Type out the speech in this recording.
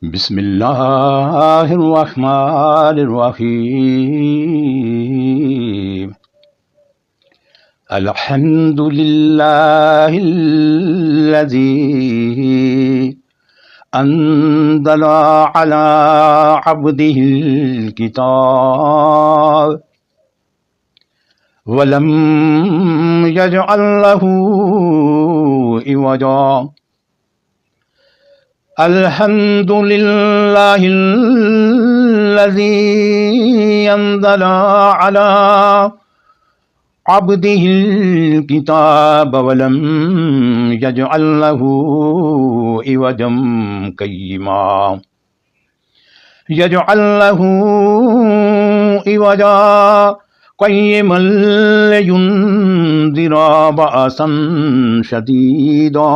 बिस्मिल्लाहिर्रहमानिर्रहीम। अल्हम्दुलिल्लाहिल्लज़ी अंज़ला अला अब्दिहिल किताब वलम यजअल लहू इवजा। अल्हम्दुलिल्लाहिल्लज़ी अंज़ला अला अब्दिहिल किताब वलम यजअल लहू इवजम क़य्यिमा। यजअल लहू इवजा क़य्यिमन लियुनज़िरा बअसन शदीदा